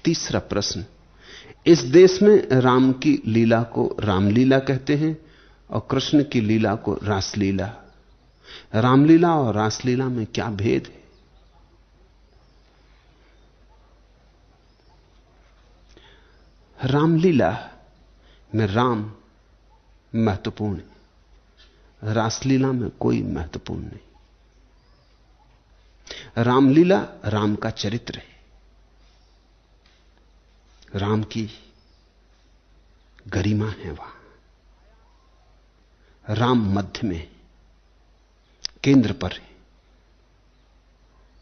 तीसरा प्रश्न, इस देश में राम की लीला को रामलीला कहते हैं और कृष्ण की लीला को रासलीला। रामलीला और रासलीला में क्या भेद है? रामलीला में राम महत्वपूर्ण है, रासलीला में कोई महत्वपूर्ण नहीं। रामलीला राम का चरित्र है, राम की गरिमा है। वहां राम मध्य में केंद्र पर है।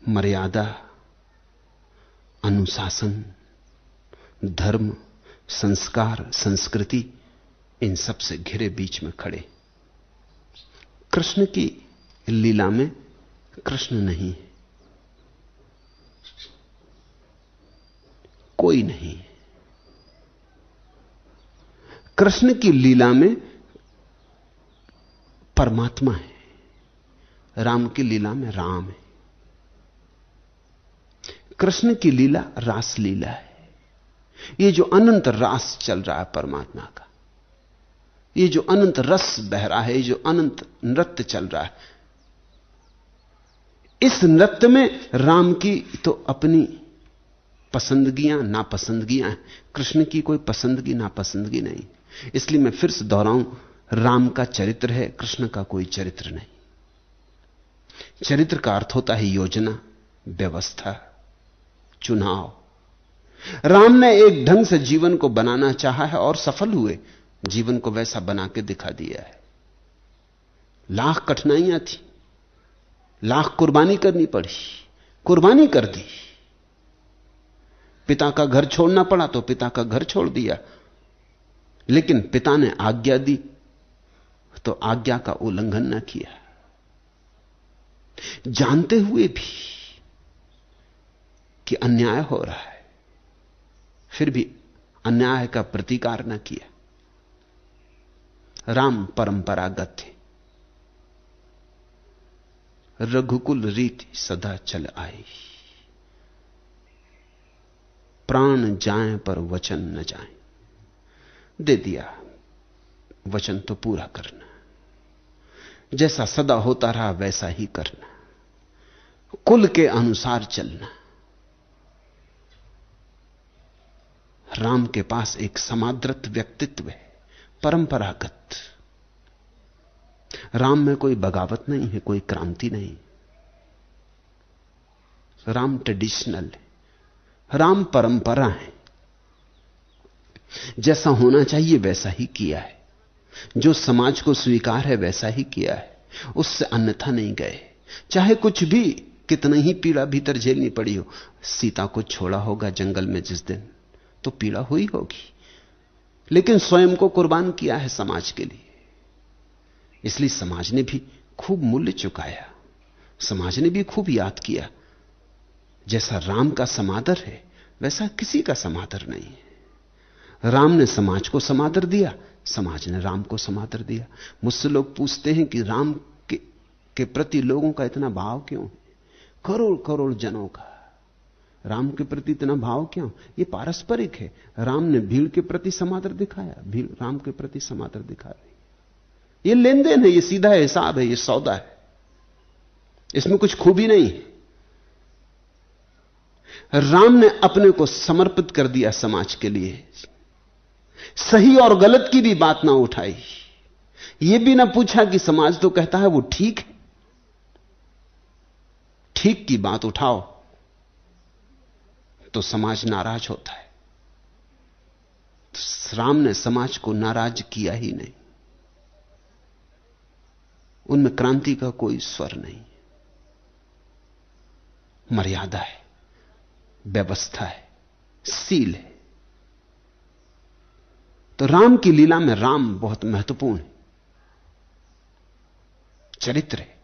मर्यादा, अनुशासन, धर्म, संस्कार, संस्कृति, इन सब से घिरे बीच में खड़े। कृष्ण की लीला में कृष्ण नहीं है, कोई नहीं है। कृष्ण की लीला में परमात्मा है, राम की लीला में राम है। कृष्ण की लीला रास लीला है। ये जो अनंत रास चल रहा है परमात्मा का, ये जो अनंत रस बह रहा है, ये जो अनंत नृत्य चल रहा है, इस नृत्य में राम की तो अपनी पसंदगियां नापसंदगियां हैं, कृष्ण की कोई पसंदगी नापसंदगी नहीं। इसलिए मैं फिर से दोहराऊं, राम का चरित्र है, कृष्ण का कोई चरित्र नहीं। चरित्र का अर्थ होता है योजना, व्यवस्था, चुनाव। राम ने एक ढंग से जीवन को बनाना चाहा है और सफल हुए, जीवन को वैसा बना के दिखा दिया है। लाख कठिनाइयां थी, लाख कुर्बानी करनी पड़ी, कुर्बानी कर दी। पिता का घर छोड़ना पड़ा तो पिता का घर छोड़ दिया, लेकिन पिता ने आज्ञा दी तो आज्ञा का उल्लंघन न किया। जानते हुए भी कि अन्याय हो रहा है, फिर भी अन्याय का प्रतिकार न किया। राम परंपरागत थे, रघुकुल रीति सदा चल आई, प्राण जाएं पर वचन न जाएं। दे दिया, वचन तो पूरा करना, जैसा सदा होता रहा वैसा ही करना, कुल के अनुसार चलना। राम के पास एक समादृत व्यक्तित्व है, परंपरागत। राम में कोई बगावत नहीं है, कोई क्रांति नहीं। राम ट्रेडिशनल है, राम परंपरा है। जैसा होना चाहिए वैसा ही किया है, जो समाज को स्वीकार है वैसा ही किया है, उससे अन्यथा नहीं गए। चाहे कुछ भी, कितना ही पीड़ा भीतर झेलनी पड़ी हो। सीता को छोड़ा होगा जंगल में जिस दिन, तो पीड़ा हुई होगी, लेकिन स्वयं को कुर्बान किया है समाज के लिए। इसलिए समाज ने भी खूब मूल्य चुकाया, समाज ने भी खूब याद किया। जैसा राम का समादर है वैसा किसी का समादर नहीं है। राम ने समाज को समादर दिया, समाज ने राम को समादर दिया। मुझसे लोग पूछते हैं कि राम के प्रति लोगों का इतना भाव क्यों है, करोड़ करोड़ जनों का राम के प्रति इतना भाव क्यों? ये पारस्परिक है। राम ने भीड़ के प्रति समादर दिखाया, भीड़ राम के प्रति समादर दिखा रही। ये लेन देन है, ये सीधा हिसाब है, ये सौदा है, इसमें कुछ खूबी नहीं है। राम ने अपने को समर्पित कर दिया समाज के लिए, सही और गलत की भी बात ना उठाई, यह भी ना पूछा कि समाज तो कहता है वो ठीक है, ठीक की बात उठाओ तो समाज नाराज होता है। तो राम ने समाज को नाराज किया ही नहीं, उनमें क्रांति का कोई स्वर नहीं। मर्यादा है, व्यवस्था है, सील है। तो राम की लीला में राम बहुत महत्वपूर्ण है, चरित्र है।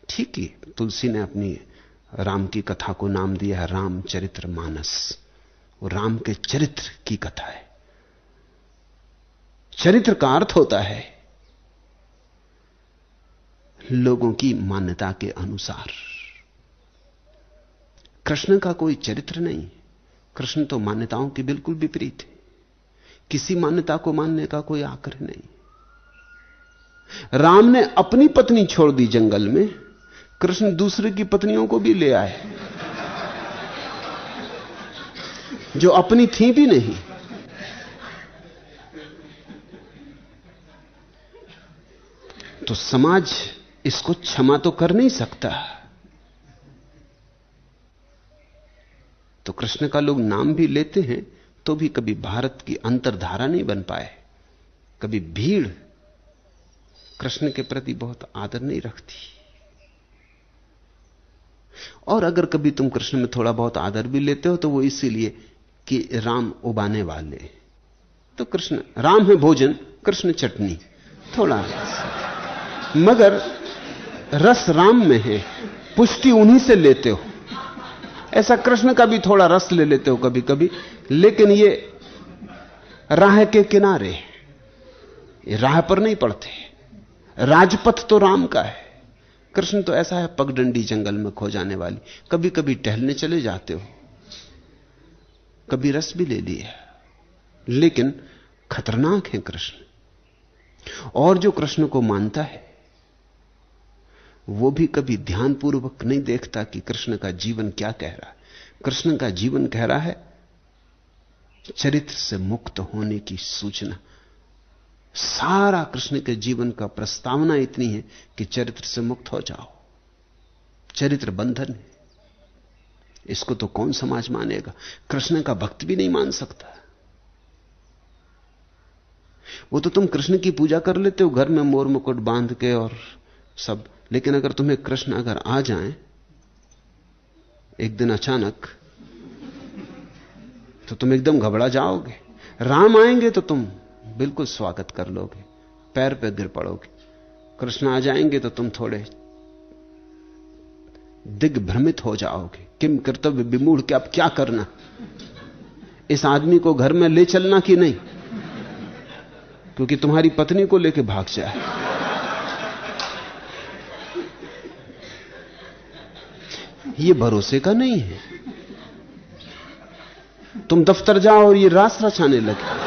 ठीक ही तुलसी ने अपनी राम की कथा को नाम दिया है रामचरित्र मानस। वो राम के चरित्र की कथा है। चरित्र का अर्थ होता है लोगों की मान्यता के अनुसार, कृष्ण का कोई चरित्र नहीं। कृष्ण तो मान्यताओं के बिल्कुल विपरीत है। किसी मान्यता को मानने का कोई आग्रह नहीं। राम ने अपनी पत्नी छोड़ दी जंगल में, कृष्ण दूसरे की पत्नियों को भी ले आए जो अपनी थी भी नहीं। तो समाज इसको क्षमा तो कर नहीं सकता। तो कृष्ण का लोग नाम भी लेते हैं तो भी कभी भारत की अंतर्धारा नहीं बन पाए। कभी भीड़ कृष्ण के प्रति बहुत आदर नहीं रखती। और अगर कभी तुम कृष्ण में थोड़ा बहुत आदर भी लेते हो तो वो इसीलिए कि राम उबाने वाले। तो कृष्ण, राम है भोजन, कृष्ण चटनी, थोड़ा मगर रस राम में है, पुष्टि उन्हीं से लेते हो। ऐसा कृष्ण का भी थोड़ा रस ले लेते हो कभी कभी, लेकिन ये राह के किनारे, ये राह पर नहीं पड़ते। राजपथ तो राम का है। कृष्ण तो ऐसा है पगडंडी जंगल में खो जाने वाली। कभी कभी टहलने चले जाते हो, कभी रस भी ले लिया, लेकिन खतरनाक है कृष्ण। और जो कृष्ण को मानता है वो भी कभी ध्यानपूर्वक नहीं देखता कि कृष्ण का जीवन क्या कह रहा है। कृष्ण का जीवन कह रहा है चरित्र से मुक्त होने की सूचना। सारा कृष्ण के जीवन का प्रस्तावना इतनी है कि चरित्र से मुक्त हो जाओ। चरित्र बंधन है, इसको तो कौन समाज मानेगा। कृष्ण का भक्त भी नहीं मान सकता। वो तो तुम कृष्ण की पूजा कर लेते हो घर में मोर मुकुट बांध के और सब, लेकिन अगर तुम्हें कृष्ण अगर आ जाएं एक दिन अचानक तो तुम एकदम घबरा जाओगे। राम आएंगे तो तुम बिल्कुल स्वागत कर लोगे, पैर पे गिर पड़ोगे। कृष्ण आ जाएंगे तो तुम थोड़े दिग्भ्रमित हो जाओगे। किम कर्तव्य विमूढ़ के अब क्या करना, इस आदमी को घर में ले चलना कि नहीं, क्योंकि तुम्हारी पत्नी को लेके भाग जाए। ये भरोसे का नहीं है। तुम दफ्तर जाओ और ये रास रचाने लगे।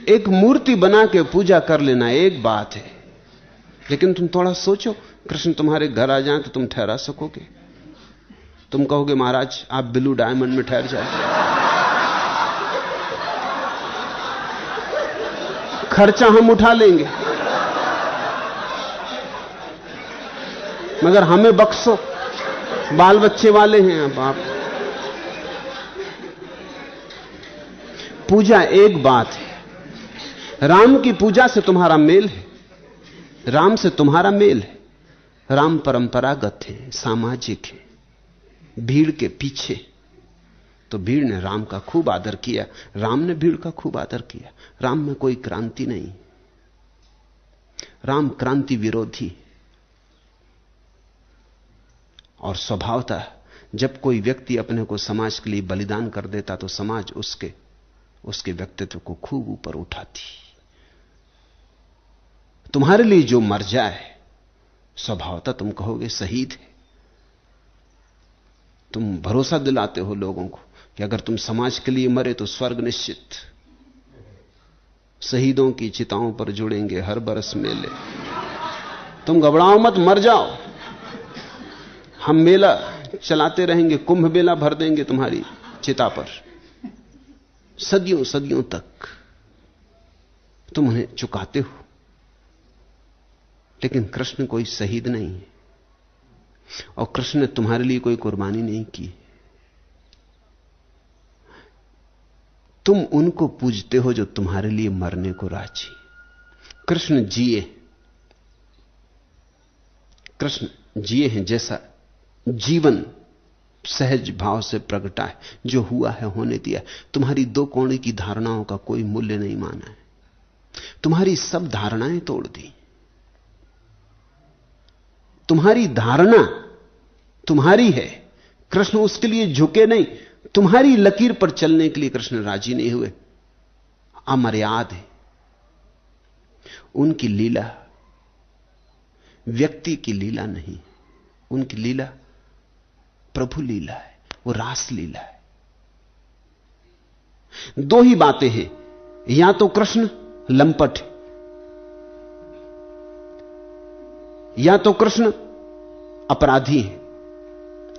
एक मूर्ति बना के पूजा कर लेना एक बात है, लेकिन तुम थोड़ा सोचो, कृष्ण तुम्हारे घर आ जाए तो तुम ठहरा सकोगे? तुम कहोगे महाराज आप ब्लू डायमंड में ठहर जाए, खर्चा हम उठा लेंगे, मगर हमें बख्शो, बाल बच्चे वाले हैं अब आप। पूजा एक बात है, राम की पूजा से तुम्हारा मेल है, राम से तुम्हारा मेल है। राम परंपरागत है, सामाजिक है, भीड़ के पीछे। तो भीड़ ने राम का खूब आदर किया, राम ने भीड़ का खूब आदर किया। राम में कोई क्रांति नहीं, राम क्रांति विरोधी। और स्वभावतः जब कोई व्यक्ति अपने को समाज के लिए बलिदान कर देता तो समाज उसके व्यक्तित्व को खूब ऊपर उठाती। तुम्हारे लिए जो मर जाए स्वभावतः तुम कहोगे शहीद है। तुम भरोसा दिलाते हो लोगों को कि अगर तुम समाज के लिए मरे तो स्वर्ग निश्चित। शहीदों की चिताओं पर जुड़ेंगे हर बरस मेले। तुम घबराओ मत, मर जाओ, हम मेला चलाते रहेंगे, कुंभ मेला भर देंगे तुम्हारी चिता पर सदियों सदियों तक। तुम उन्हें चुकाते हो। लेकिन कृष्ण कोई शहीद नहीं है, और कृष्ण ने तुम्हारे लिए कोई कुर्बानी नहीं की। तुम उनको पूजते हो जो तुम्हारे लिए मरने को राजी। कृष्ण जिए, कृष्ण जिए हैं जैसा जीवन सहज भाव से प्रगटा है। जो हुआ है होने दिया। तुम्हारी दो कोणे की धारणाओं का कोई मूल्य नहीं माना है, तुम्हारी सब धारणाएं तोड़ दी। तुम्हारी धारणा तुम्हारी है, कृष्ण उसके लिए झुके नहीं। तुम्हारी लकीर पर चलने के लिए कृष्ण राजी नहीं हुए। अमर्याद है उनकी लीला, व्यक्ति की लीला नहीं, उनकी लीला प्रभु लीला है, वो रास लीला है। दो ही बातें हैं, या तो कृष्ण लंपट है, या तो कृष्ण अपराधी है,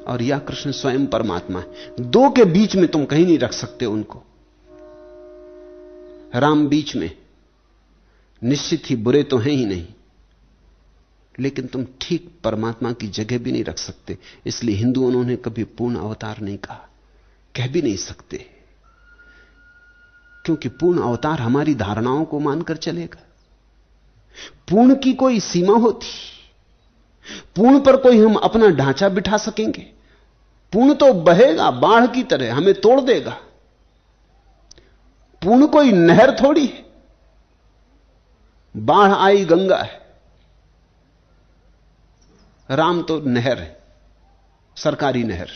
और या कृष्ण स्वयं परमात्मा है। दो के बीच में तुम कहीं नहीं रख सकते उनको। राम बीच में, निश्चित ही बुरे तो हैं ही नहीं, लेकिन तुम ठीक परमात्मा की जगह भी नहीं रख सकते। इसलिए हिंदुओं ने कभी पूर्ण अवतार नहीं कहा, कह भी नहीं सकते, क्योंकि पूर्ण अवतार हमारी धारणाओं को मानकर चलेगा। पूर्ण की कोई सीमा होती, पूर्ण पर कोई हम अपना ढांचा बिठा सकेंगे? पूर्ण तो बहेगा बाढ़ की तरह, हमें तोड़ देगा। पूर्ण कोई नहर थोड़ी है, बाढ़ आई गंगा है। राम तो नहर है, सरकारी नहर।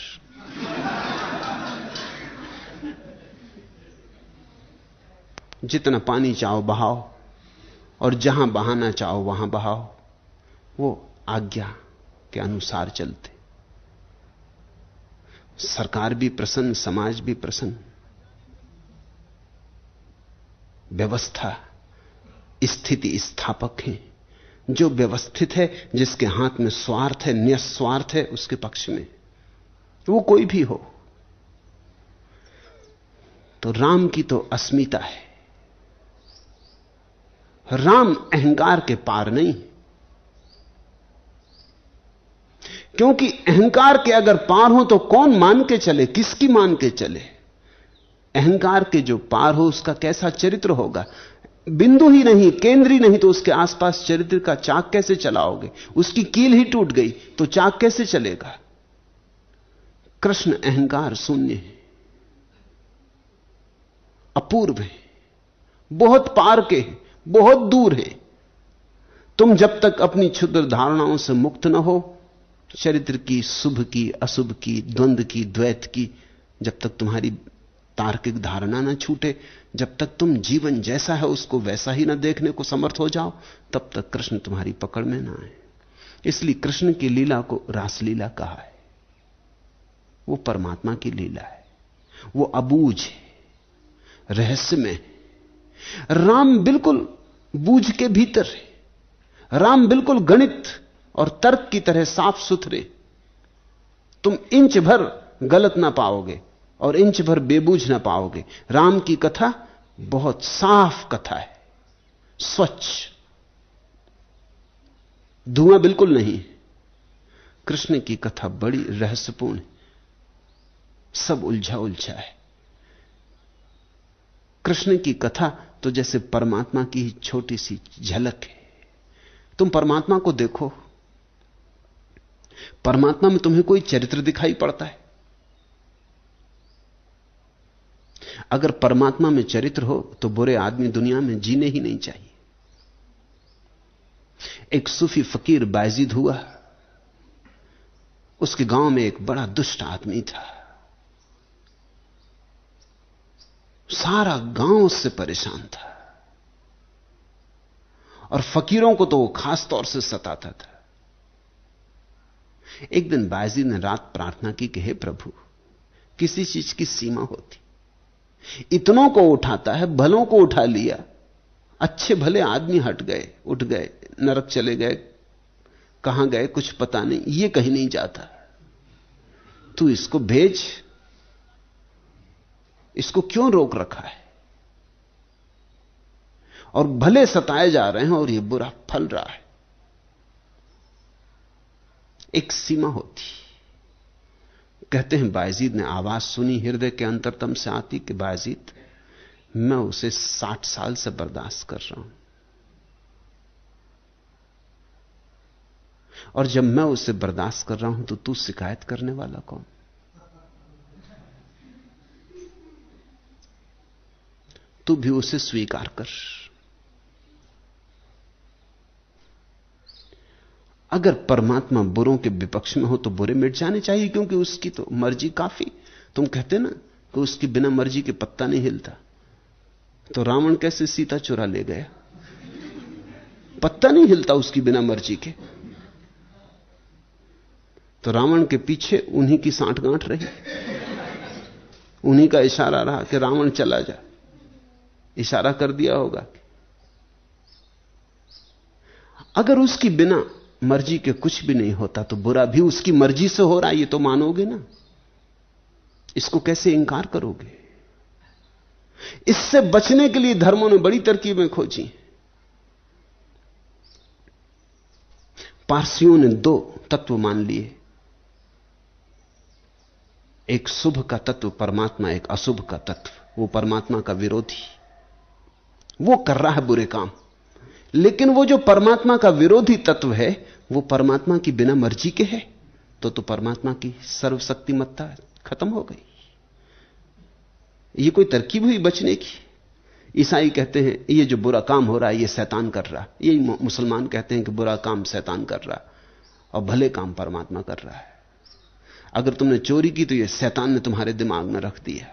जितना पानी चाहो बहाओ, और जहां बहाना चाहो वहां बहाओ, वो आज्ञा के अनुसार चलते। सरकार भी प्रसन्न, समाज भी प्रसन्न, व्यवस्था स्थिति स्थापक है। जो व्यवस्थित है, जिसके हाथ में स्वार्थ है, निस्वार्थ है, उसके पक्ष में, वो कोई भी हो। तो राम की तो अस्मिता है। राम अहंकार के पार नहीं, क्योंकि अहंकार के अगर पार हो तो कौन मान के चले, किसकी मान के चले? अहंकार के जो पार हो उसका कैसा चरित्र होगा? बिंदु ही नहीं, केंद्र ही नहीं, तो उसके आसपास चरित्र का चाक कैसे चलाओगे? उसकी कील ही टूट गई तो चाक कैसे चलेगा? कृष्ण अहंकार शून्य है, अपूर्व है, बहुत पार के है, बहुत दूर है। तुम जब तक अपनी क्षुद्र धारणाओं से मुक्त न हो, चरित्र की, शुभ की, अशुभ की, द्वंद्व की, द्वैत की, जब तक तुम्हारी तार्किक धारणा न छूटे, जब तक तुम जीवन जैसा है उसको वैसा ही न देखने को समर्थ हो जाओ, तब तक कृष्ण तुम्हारी पकड़ में ना आए। इसलिए कृष्ण की लीला को रासलीला कहा है। वो परमात्मा की लीला है, वो अबूझ है, रहस्यमय है। राम बिल्कुल बूझ के भीतर है। राम बिल्कुल गणित और तर्क की तरह साफ सुथरे। तुम इंच भर गलत ना पाओगे और इंच भर बेबूझ ना पाओगे। राम की कथा बहुत साफ कथा है, स्वच्छ, धुआं बिल्कुल नहीं। कृष्ण की कथा बड़ी रहस्यपूर्ण है, सब उलझा उलझा है। कृष्ण की कथा तो जैसे परमात्मा की छोटी सी झलक है। तुम परमात्मा को देखो, परमात्मा में तुम्हें कोई चरित्र दिखाई पड़ता है? अगर परमात्मा में चरित्र हो तो बुरे आदमी दुनिया में जीने ही नहीं चाहिए। एक सूफी फकीर बायजीद हुआ, उसके गांव में एक बड़ा दुष्ट आदमी था। सारा गांव उससे परेशान था, और फकीरों को तो वो खास तौर से सताता था। एक दिन बायजीद ने रात प्रार्थना की कि हे प्रभु, किसी चीज की सीमा होती। इतनों को उठाता है, भलों को उठा लिया, अच्छे भले आदमी हट गए, उठ गए, नरक चले गए, कहां गए कुछ पता नहीं, ये कहीं नहीं जाता। तू इसको भेज, इसको क्यों रोक रखा है? और भले सताए जा रहे हैं और ये बुरा फल रहा है। एक सीमा होती। कहते हैं बायजीद ने आवाज सुनी हृदय के अंतरतम से आती कि बायजीद, मैं उसे 60 साल से बर्दाश्त कर रहा हूं, और जब मैं उसे बर्दाश्त कर रहा हूं तो तू शिकायत करने वाला कौन? तू भी उसे स्वीकार कर। अगर परमात्मा बुरों के विपक्ष में हो तो बुरे मिट जाने चाहिए, क्योंकि उसकी तो मर्जी काफी। तुम कहते ना कि उसकी बिना मर्जी के पत्ता नहीं हिलता, तो रावण कैसे सीता चुरा ले गया? पत्ता नहीं हिलता उसकी बिना मर्जी के। तो रावण के पीछे उन्हीं की सांठगांठ रही, उन्हीं का इशारा रहा कि रावण चला जा। इशारा कर दिया होगा। अगर उसकी बिना मर्जी के कुछ भी नहीं होता तो बुरा भी उसकी मर्जी से हो रहा है, ये तो मानोगे ना। इसको कैसे इंकार करोगे? इससे बचने के लिए धर्मों ने बड़ी तरकीबें खोजी। पारसियों ने दो तत्व मान लिए, एक शुभ का तत्व परमात्मा, एक अशुभ का तत्व वो परमात्मा का विरोधी। वो कर रहा है बुरे काम, लेकिन वो जो परमात्मा का विरोधी तत्व है वो परमात्मा की बिना मर्जी के है, तो परमात्मा की सर्वशक्तिमत्ता खत्म हो गई। ये कोई तरकीब हुई बचने की? ईसाई कहते हैं ये जो बुरा काम हो रहा है ये शैतान कर रहा है, यही मुसलमान कहते हैं कि बुरा काम शैतान कर रहा है और भले काम परमात्मा कर रहा है। अगर तुमने चोरी की तो ये शैतान ने तुम्हारे दिमाग में रख दिया,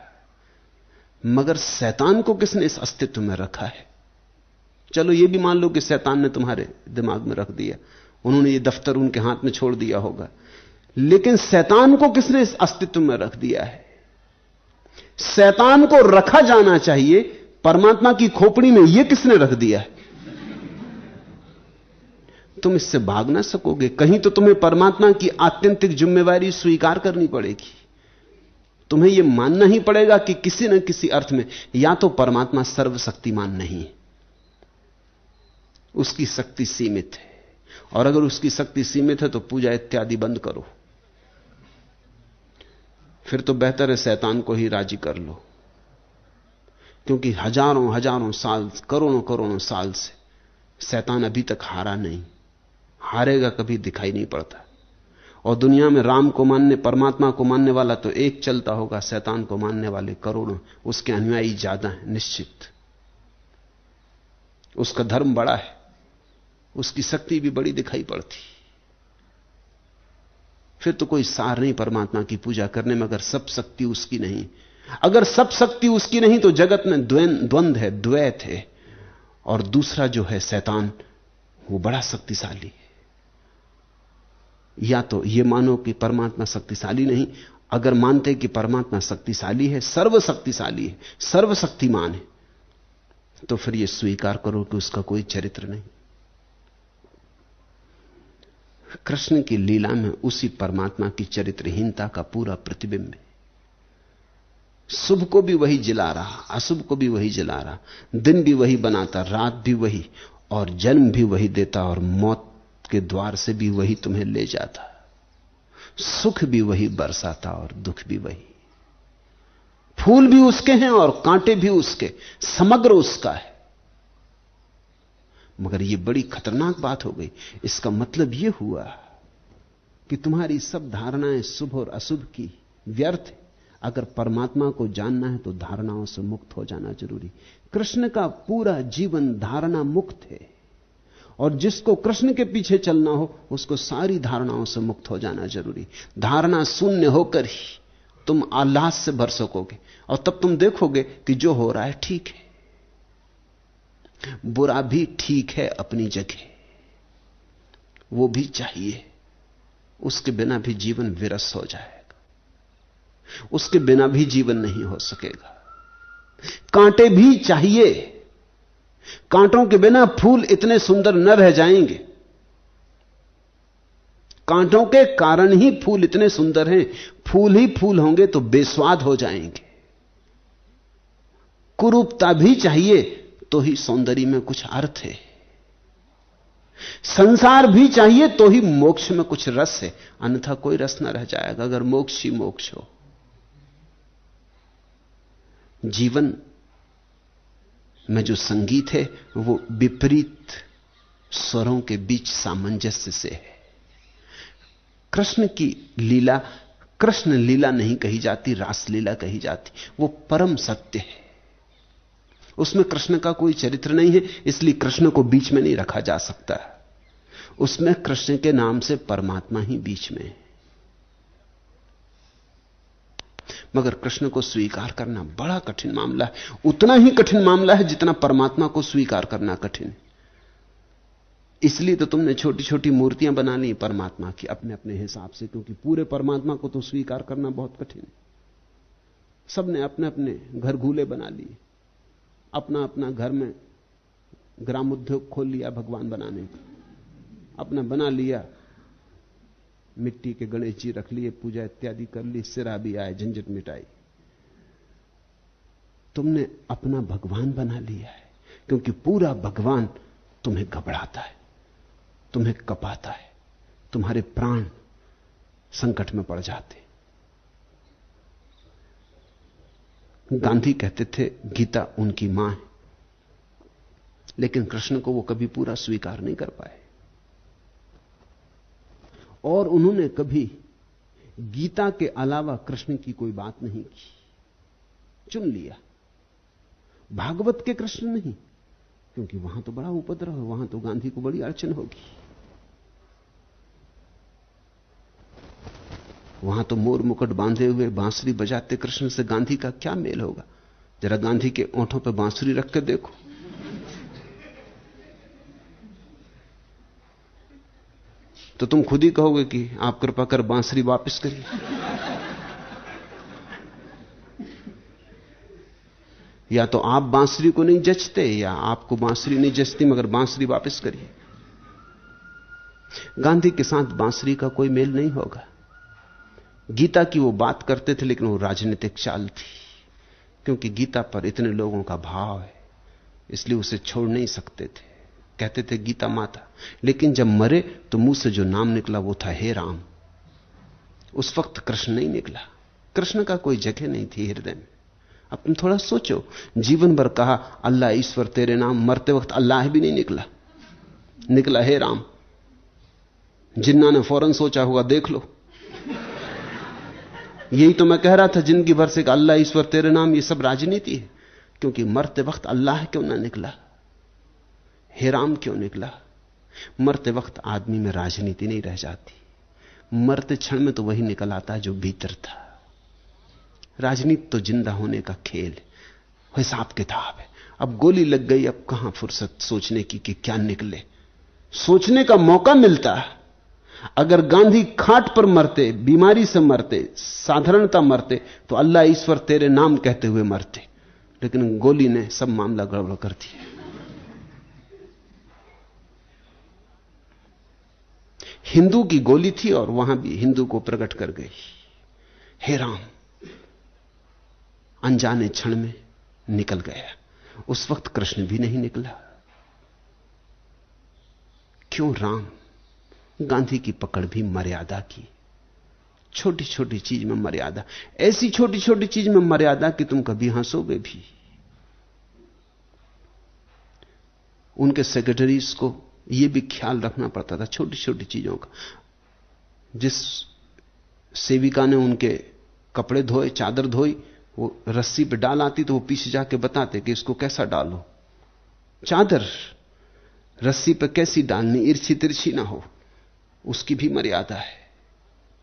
मगर शैतान को किसने इस अस्तित्व में रखा है? चलो ये भी मान लो कि शैतान ने तुम्हारे दिमाग में रख दिया, उन्होंने ये दफ्तर उनके हाथ में छोड़ दिया होगा, लेकिन शैतान को किसने इस अस्तित्व में रख दिया है? शैतान को रखा जाना चाहिए, परमात्मा की खोपड़ी में यह किसने रख दिया है? तुम इससे भाग ना सकोगे। कहीं तो तुम्हें परमात्मा की आत्यंतिक जिम्मेवारी स्वीकार करनी पड़ेगी। तुम्हें यह मानना ही पड़ेगा कि किसी न किसी अर्थ में या तो परमात्मा सर्वशक्तिमान नहीं है, उसकी शक्ति सीमित है, और अगर उसकी शक्ति सीमित है तो पूजा इत्यादि बंद करो। फिर तो बेहतर है शैतान को ही राजी कर लो, क्योंकि हजारों हजारों साल, करोड़ों करोड़ों साल से शैतान अभी तक हारा नहीं, हारेगा कभी दिखाई नहीं पड़ता। और दुनिया में राम को मानने, परमात्मा को मानने वाला तो एक चलता होगा, शैतान को मानने वाले करोड़ों, उसके अनुयायी ज्यादा हैं निश्चित। उसका धर्म बड़ा है, उसकी शक्ति भी बड़ी दिखाई पड़ती। फिर तो कोई सार नहीं परमात्मा की पूजा करने में, अगर सब शक्ति उसकी नहीं। अगर सब शक्ति उसकी नहीं तो जगत में द्वंद्व है, द्वैत है, और दूसरा जो है शैतान, वो बड़ा शक्तिशाली है। या तो यह मानो कि परमात्मा शक्तिशाली नहीं, अगर मानते कि परमात्मा शक्तिशाली है, सर्वशक्तिशाली है, सर्वशक्तिमान है, तो फिर यह स्वीकार करो कि उसका कोई चरित्र नहीं। कृष्ण की लीला में उसी परमात्मा की चरित्रहीनता का पूरा प्रतिबिंब है। शुभ को भी वही जिला रहा, अशुभ को भी वही जिला रहा, दिन भी वही बनाता, रात भी वही, और जन्म भी वही देता, और मौत के द्वार से भी वही तुम्हें ले जाता। सुख भी वही बरसाता और दुख भी वही। फूल भी उसके हैं और कांटे भी उसके, समग्र उसका है। मगर यह बड़ी खतरनाक बात हो गई। इसका मतलब यह हुआ कि तुम्हारी सब धारणाएं शुभ और अशुभ की व्यर्थ है। अगर परमात्मा को जानना है तो धारणाओं से मुक्त हो जाना जरूरी। कृष्ण का पूरा जीवन धारणा मुक्त है, और जिसको कृष्ण के पीछे चलना हो उसको सारी धारणाओं से मुक्त हो जाना जरूरी। धारणा शून्य होकर ही तुम आह्लाद से भर सकोगे, और तब तुम देखोगे कि जो हो रहा है ठीक है, बुरा भी ठीक है अपनी जगह, वो भी चाहिए। उसके बिना भी जीवन विरस हो जाएगा, उसके बिना भी जीवन नहीं हो सकेगा। कांटे भी चाहिए, कांटों के बिना फूल इतने सुंदर न रह जाएंगे। कांटों के कारण ही फूल इतने सुंदर हैं। फूल ही फूल होंगे तो बेस्वाद हो जाएंगे। कुरूपता भी चाहिए तो ही सौंदर्य में कुछ अर्थ है। संसार भी चाहिए तो ही मोक्ष में कुछ रस है, अन्यथा कोई रस न रह जाएगा अगर मोक्ष ही मोक्ष हो। जीवन में जो संगीत है वो विपरीत स्वरों के बीच सामंजस्य से है। कृष्ण की लीला कृष्ण लीला नहीं कही जाती, रासलीला कही जाती। वो परम सत्य है, उसमें कृष्ण का कोई चरित्र नहीं है, इसलिए कृष्ण को बीच में नहीं रखा जा सकता। उसमें कृष्ण के नाम से परमात्मा ही बीच में है। मगर कृष्ण को स्वीकार करना बड़ा कठिन मामला है। उतना ही कठिन मामला है जितना परमात्मा को स्वीकार करना कठिन है। इसलिए तो तुमने छोटी छोटी मूर्तियां बना ली परमात्मा की अपने अपने हिसाब से, क्योंकि पूरे परमात्मा को तो स्वीकार करना बहुत कठिन है। सबने अपने अपने घर घूले बना लिए, अपना अपना घर में ग्रामोद्योग खोल लिया भगवान बनाने का, अपना बना लिया, मिट्टी के गणेश जी रख लिए, पूजा इत्यादि कर ली, सिरा भी आए, झंझट मिटाई। तुमने अपना भगवान बना लिया है, क्योंकि पूरा भगवान तुम्हें घबराता है, तुम्हें कपाता है, तुम्हारे प्राण संकट में पड़ जाते। गांधी कहते थे गीता उनकी मां है, लेकिन कृष्ण को वो कभी पूरा स्वीकार नहीं कर पाए, और उन्होंने कभी गीता के अलावा कृष्ण की कोई बात नहीं की। चुन लिया भागवत के कृष्ण नहीं, क्योंकि वहां तो बड़ा उपद्रव है, वहां तो गांधी को बड़ी अड़चन होगी। वहां तो मोर मुकुट बांधे हुए बांसुरी बजाते कृष्ण से गांधी का क्या मेल होगा? जरा गांधी के ओंठों पर बांसुरी रख कर देखो, तो तुम खुद ही कहोगे कि आप कृपा कर बांसुरी वापस करिए। या तो आप बांसुरी को नहीं जचते, या आपको बांसुरी नहीं जचती, मगर बांसुरी वापस करिए। गांधी के साथ बांसुरी का कोई मेल नहीं होगा। गीता की वो बात करते थे, लेकिन वो राजनीतिक चाल थी, क्योंकि गीता पर इतने लोगों का भाव है, इसलिए उसे छोड़ नहीं सकते थे। कहते थे गीता माता, लेकिन जब मरे तो मुंह से जो नाम निकला वो था हे राम। उस वक्त कृष्ण नहीं निकला, कृष्ण का कोई जगह नहीं थी हृदय में। अब तुम थोड़ा सोचो, जीवन भर कहा अल्लाह ईश्वर तेरे नाम, मरते वक्त अल्लाह भी नहीं निकला, निकला हे राम। जिन्ना ने फौरन सोचा होगा देख लो, यही तो मैं कह रहा था, जिंदगी भर से अल्लाह ईश्वर तेरे नाम, ये सब राजनीति है, क्योंकि मरते वक्त अल्लाह क्यों ना निकला, हे राम क्यों निकला? मरते वक्त आदमी में राजनीति नहीं रह जाती, मरते क्षण में तो वही निकल आता है जो भीतर था। राजनीति तो जिंदा होने का खेल, हिसाब किताब है। अब गोली लग गई, अब कहां फुर्सत सोचने की कि क्या निकले, सोचने का मौका मिलता है। अगर गांधी खाट पर मरते, बीमारी से मरते, साधारणता मरते, तो अल्लाह ईश्वर तेरे नाम कहते हुए मरते, लेकिन गोली ने सब मामला गड़बड़ कर दिया। हिंदू की गोली थी और वहां भी हिंदू को प्रकट कर गई, हे राम। अनजाने क्षण में निकल गया। उस वक्त कृष्ण भी नहीं निकला। क्यों राम? गांधी की पकड़ भी मर्यादा की, छोटी छोटी चीज में मर्यादा, ऐसी छोटी छोटी चीज में मर्यादा कि तुम कभी हंसोगे भी। उनके सेक्रेटरीज को यह भी ख्याल रखना पड़ता था छोटी छोटी चीजों का। जिस सेविका ने उनके कपड़े धोए, चादर धोई, वो रस्सी पे डाल आती तो वो पीछे जाके बताते कि इसको कैसा डालो, चादर रस्सी पे कैसी डालनी, इर्छी तिरछी ना हो, उसकी भी मर्यादा है,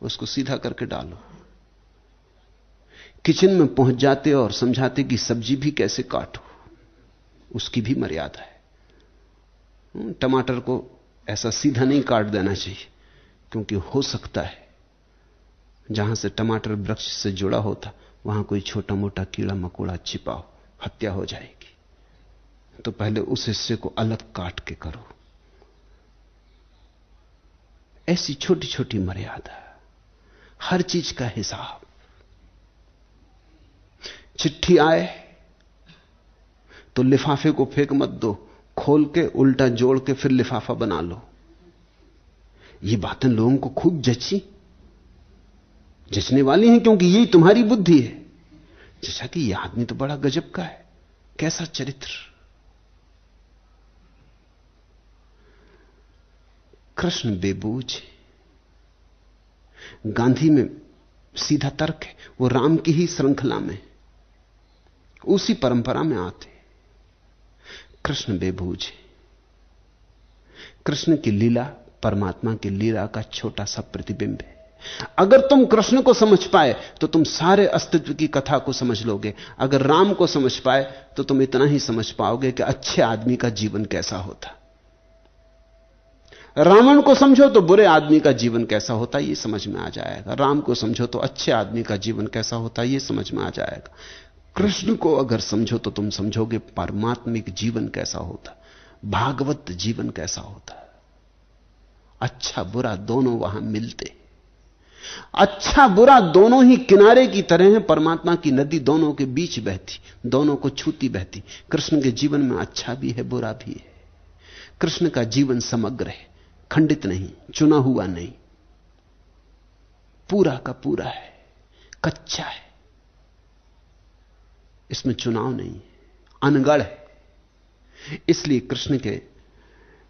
उसको सीधा करके डालो। किचन में पहुंच जाते और समझाते कि सब्जी भी कैसे काटो, उसकी भी मर्यादा है। टमाटर को ऐसा सीधा नहीं काट देना चाहिए, क्योंकि हो सकता है जहां से टमाटर वृक्ष से जुड़ा होता वहां कोई छोटा मोटा कीड़ा मकोड़ा छिपा हो, हत्या हो जाएगी। तो पहले उस हिस्से को अलग काट के करो। ऐसी छोटी छोटी मर्यादा, हर चीज का हिसाब। चिट्ठी आए तो लिफाफे को फेंक मत दो, खोल के उल्टा जोड़ के फिर लिफाफा बना लो। ये बातें लोगों को खूब जचने वाली हैं, क्योंकि यही तुम्हारी बुद्धि है। जैसा कि यह आदमी तो बड़ा गजब का है, कैसा चरित्र। कृष्ण बेबूझ, गांधी में सीधा तर्क है, वो राम की ही श्रृंखला में, उसी परंपरा में आते। कृष्ण बेबूझ है। कृष्ण की लीला परमात्मा की लीला का छोटा सा प्रतिबिंब है। अगर तुम कृष्ण को समझ पाए तो तुम सारे अस्तित्व की कथा को समझ लोगे। अगर राम को समझ पाए तो तुम इतना ही समझ पाओगे कि अच्छे आदमी का जीवन कैसा होता। रावण को समझो तो बुरे आदमी का जीवन कैसा होता है ये समझ में आ जाएगा, राम को समझो तो अच्छे आदमी का जीवन कैसा होता है ये समझ में आ जाएगा, कृष्ण को अगर समझो तो तुम समझोगे परमात्मिक जीवन कैसा होता, भागवत जीवन कैसा होता। अच्छा बुरा दोनों वहां मिलते, अच्छा बुरा दोनों ही किनारे की तरह हैं, परमात्मा की नदी दोनों के बीच बहती, दोनों को छूती बहती। कृष्ण के जीवन में अच्छा भी है बुरा भी है। कृष्ण का जीवन समग्र है, खंडित नहीं, चुना हुआ नहीं, पूरा का पूरा है, कच्चा है, इसमें चुनाव नहीं है, अनगढ़ है। इसलिए कृष्ण के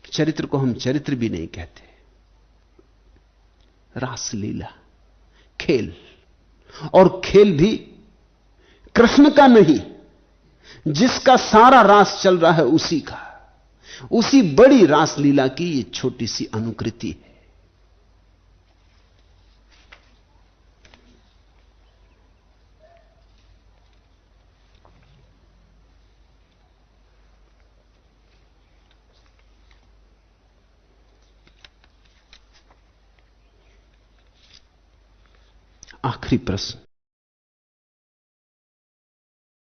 चरित्र को हम चरित्र भी नहीं कहते, रासलीला, खेल। और खेल भी कृष्ण का नहीं, जिसका सारा रास चल रहा है उसी का, उसी बड़ी रासलीला की ये छोटी सी अनुकृति है। आखिरी प्रश्न,